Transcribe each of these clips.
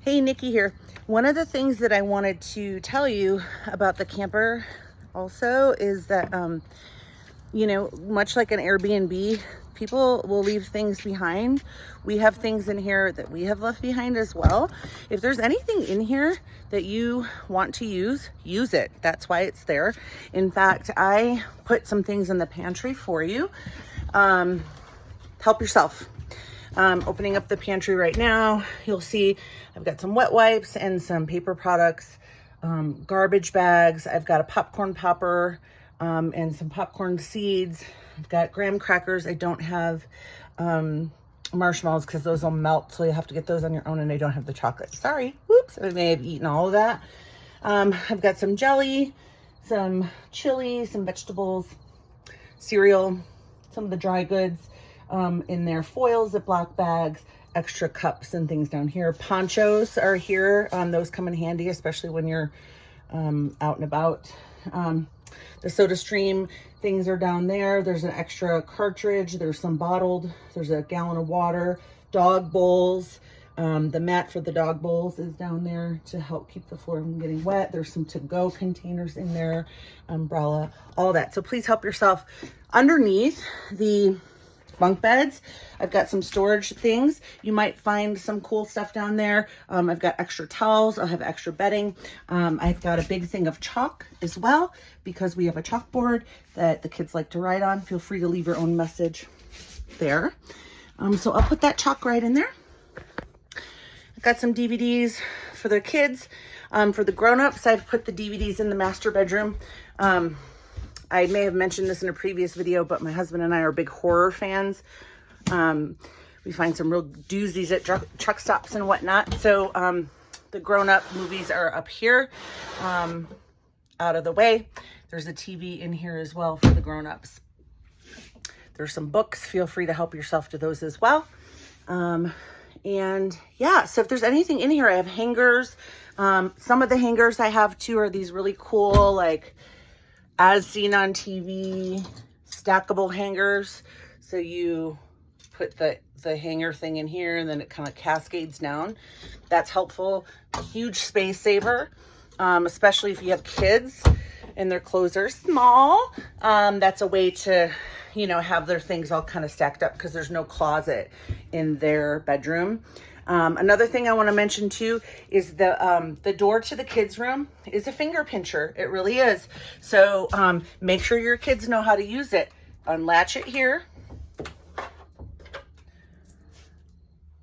Hey, Nikki here. One of the things that I wanted to tell you about the camper also is that, much like an Airbnb, people will leave things behind. We have things in here that we have left behind as well. If there's anything in here that you want to use it. That's why it's there. In fact, I put some things in the pantry for you. Help yourself. Opening up the pantry right now, you'll see I've got some wet wipes and some paper products, garbage bags. I've got a popcorn popper and some popcorn seeds. I've got graham crackers. I don't have marshmallows because those will melt, so you have to get those on your own, and I don't have the chocolate. Sorry. Whoops. I may have eaten all of that. I've got some jelly, some chili, some vegetables, cereal, some of the dry goods. In their foils, Ziploc bags, extra cups and things down here. Ponchos are here. Those come in handy, especially when you're out and about. The Soda Stream things are down there. There's an extra cartridge. There's some bottled. There's a gallon of water. Dog bowls. The mat for the dog bowls is down there to help keep the floor from getting wet. There's some to-go containers in there, umbrella, all that. So please help yourself. Underneath the bunk beds, I've got some storage things. You might find some cool stuff down there. I've got extra towels. I'll have extra bedding. I've got a big thing of chalk as well, because we have a chalkboard that the kids like to write on. Feel free to leave your own message there. So I'll put that chalk right in there. I've got some DVDs for the kids. For the grown-ups, I've put the DVDs in the master bedroom. I may have mentioned this in a previous video, but my husband and I are big horror fans. We find some real doozies at truck stops and whatnot. So the grown-up movies are up here, out of the way. There's a TV in here as well for the grown-ups. There's some books. Feel free to help yourself to those as well. And yeah, so if there's anything in here, I have hangers. Some of the hangers I have too are these really cool, like, as seen on TV, stackable hangers. So you put the hanger thing in here and then it kind of cascades down. That's helpful. Huge space saver, especially if you have kids and their clothes are small. That's a way to, have their things all kind of stacked up because there's no closet in their bedroom. Another thing I want to mention too is the door to the kids' room is a finger pincher. It really is. So make sure your kids know how to use it. Unlatch it here.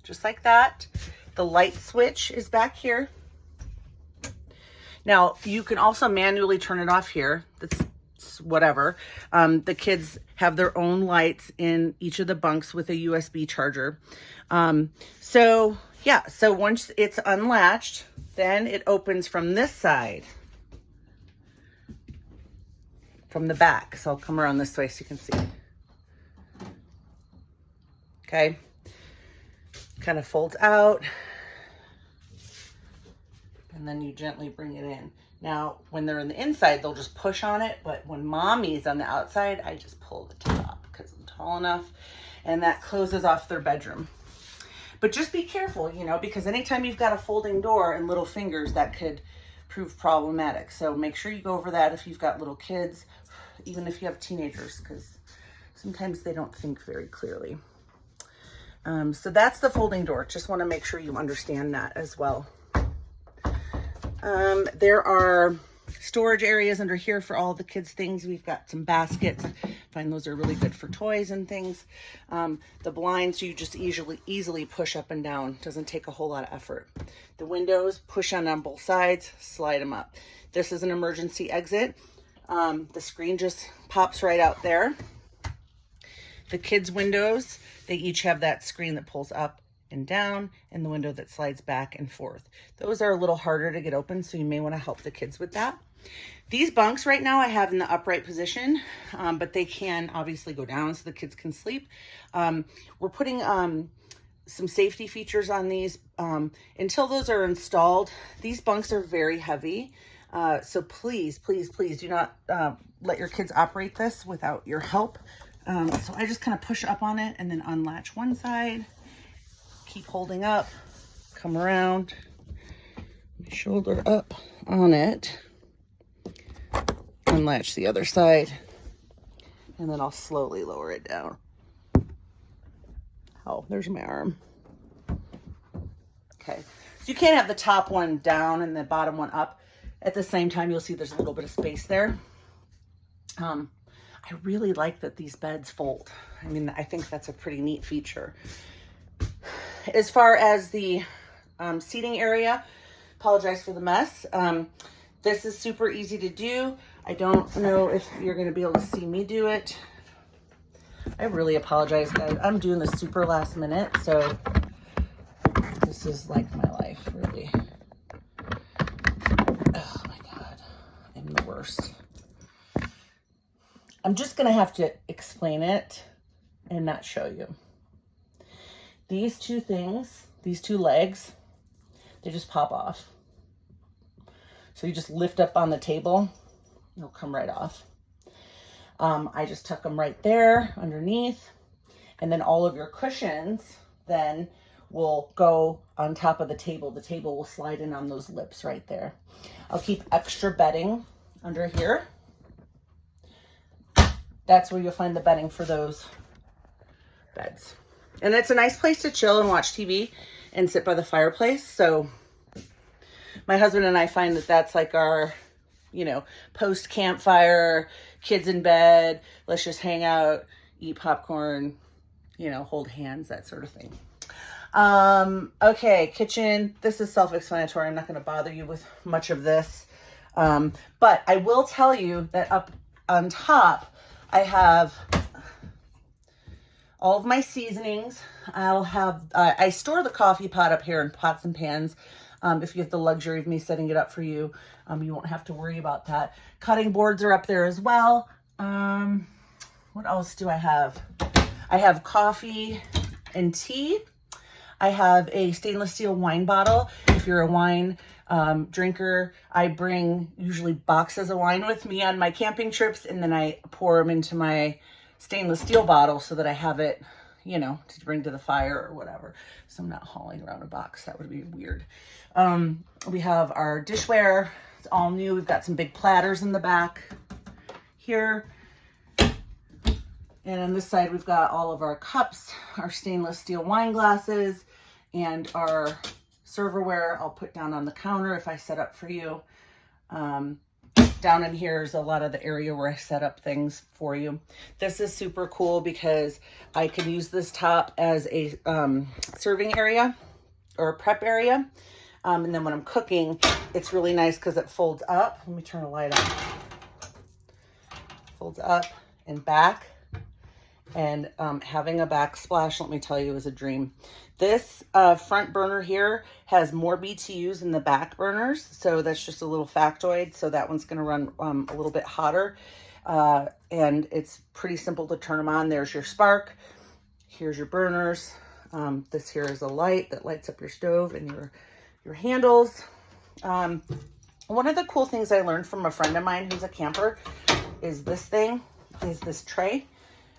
Just like that. The light switch is back here. Now you can also manually turn it off here. That's whatever. The kids have their own lights in each of the bunks with a USB charger. So once it's unlatched, then it opens from this side, from the back. So I'll come around this way so you can see. Okay. Kind of folds out. And then you gently bring it in. Now, when they're in the inside, they'll just push on it. But when mommy's on the outside, I just pull the top because I'm tall enough. And that closes off their bedroom. But just be careful, because anytime you've got a folding door and little fingers, that could prove problematic. So make sure you go over that if you've got little kids, even if you have teenagers, because sometimes they don't think very clearly. So that's the folding door. Just want to make sure you understand that as well. There are storage areas under here for all the kids' things. We've got some baskets. I find those are really good for toys and things. The blinds you just easily push up and down. Doesn't take a whole lot of effort. The windows, push on both sides, slide them up. This is an emergency exit. The screen just pops right out there. The kids' windows, they each have that screen that pulls up and down, and the window that slides back and forth. Those are a little harder to get open, so you may want to help the kids with that. These bunks right now I have in the upright position, but they can obviously go down so the kids can sleep. We're putting some safety features on these. Until those are installed, these bunks are very heavy. So please do not let your kids operate this without your help. So I just kind of push up on it and then unlatch one side, keep holding up, come around, shoulder up on it, unlatch the other side, and then I'll slowly lower it down. Oh, there's my arm. Okay, so you can't have the top one down and the bottom one up at the same time. You'll see there's a little bit of space there. I really like that these beds fold. I mean, I think that's a pretty neat feature. As far as the seating area, apologize for the mess. This is super easy to do. I don't know if you're going to be able to see me do it. I really apologize, guys. I'm doing this super last minute, so this is like my life, really. Oh my God, I'm the worst. I'm just going to have to explain it and not show you. These two things, these two legs, they just pop off. So you just lift up on the table, it'll come right off. I just tuck them right there underneath, and then all of your cushions then will go on top of the table. The table will slide in on those lips right there. I'll keep extra bedding under here. That's where you'll find the bedding for those beds. And it's a nice place to chill and watch TV and sit by the fireplace. So my husband and I find that that's like our, you know, post campfire, kids in bed, let's just hang out, eat popcorn, you know, hold hands, that sort of thing. Okay, kitchen. This is self-explanatory. I'm not going to bother you with much of this. But I will tell you that up on top, I have all of my seasonings. I'll have, I store the coffee pot up here in pots and pans. If you have the luxury of me setting it up for you, you won't have to worry about that. Cutting boards are up there as well. What else do I have? I have coffee and tea. I have a stainless steel wine bottle. If you're a wine drinker, I bring usually boxes of wine with me on my camping trips, and then I pour them into my stainless steel bottle so that I have it, you know, to bring to the fire or whatever. So I'm not hauling around a box. That would be weird. We have our dishware. It's all new. We've got some big platters in the back here. And on this side, we've got all of our cups, our stainless steel wine glasses, and our serverware I'll put down on the counter if I set up for you. Down in here is a lot of the area where I set up things for you. This is super cool because I can use this top as a serving area or a prep area. And then when I'm cooking, it's really nice because it folds up. Let me turn the light on. Folds up and back. And having a backsplash, let me tell you, is a dream. This front burner here has more BTUs than the back burners. So that's just a little factoid. So that one's going to run a little bit hotter. And it's pretty simple to turn them on. There's your spark. Here's your burners. This here is a light that lights up your stove and your handles. One of the cool things I learned from a friend of mine who's a camper is this tray.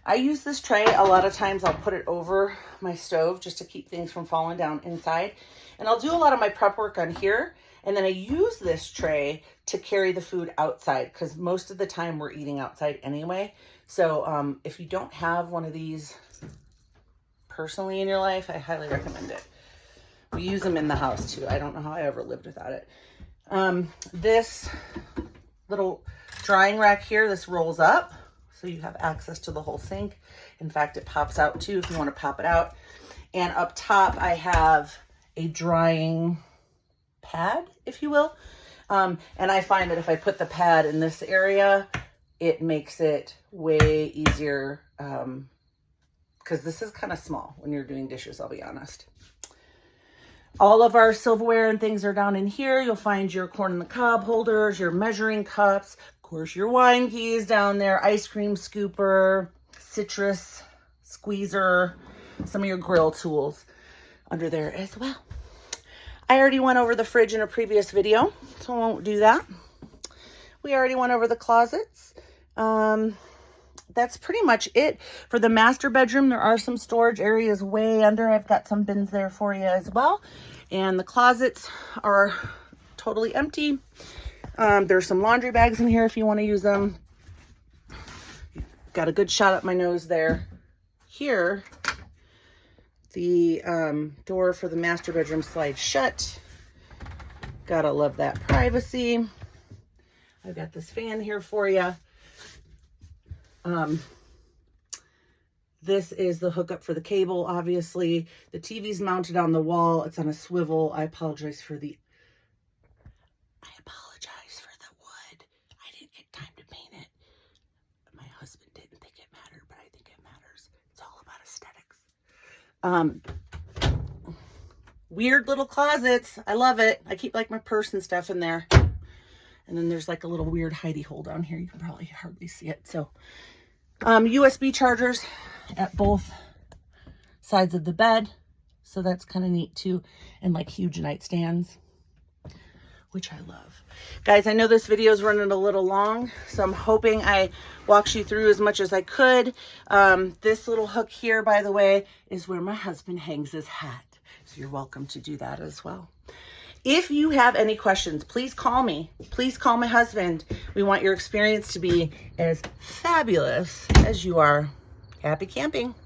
I use this tray a lot of times. I'll put it over my stove just to keep things from falling down inside. And I'll do a lot of my prep work on here. And then I use this tray to carry the food outside because most of the time we're eating outside anyway. So if you don't have one of these personally in your life, I highly recommend it. We use them in the house too. I don't know how I ever lived without it. This little drying rack here, this rolls up. So you have access to the whole sink. In fact, it pops out too if you want to pop it out. And up top, I have a drying pad, if you will. And I find that if I put the pad in this area, it makes it way easier because this is kind of small when you're doing dishes, I'll be honest. All of our silverware and things are down in here. You'll find your corn on the cob holders, your measuring cups, of course, your wine keys down there, ice cream scooper, citrus squeezer, some of your grill tools under there as well. I already went over the fridge in a previous video, so I won't do that. We already went over the closets. That's pretty much it. For the master bedroom, there are some storage areas way under. I've got some bins there for you as well. And the closets are totally empty. There's some laundry bags in here if you want to use them. Got a good shot up my nose there. Here, the door for the master bedroom slides shut. Gotta love that privacy. I've got this fan here for you. This is the hookup for the cable, obviously. The TV's mounted on the wall. It's on a swivel. I apologize for the wood. I didn't get time to paint it. My husband didn't think it mattered, but I think it matters. It's all about aesthetics. Weird little closets. I love it. I keep like my purse and stuff in there. And then there's like a little weird hidey hole down here. You can probably hardly see it. So USB chargers at both sides of the bed. So that's kind of neat too. And like huge nightstands, which I love. Guys, I know this video is running a little long, so I'm hoping I walked you through as much as I could. This little hook here, by the way, is where my husband hangs his hat. So you're welcome to do that as well. If you have any questions, please call me. Please call my husband. We want your experience to be as fabulous as you are. Happy camping.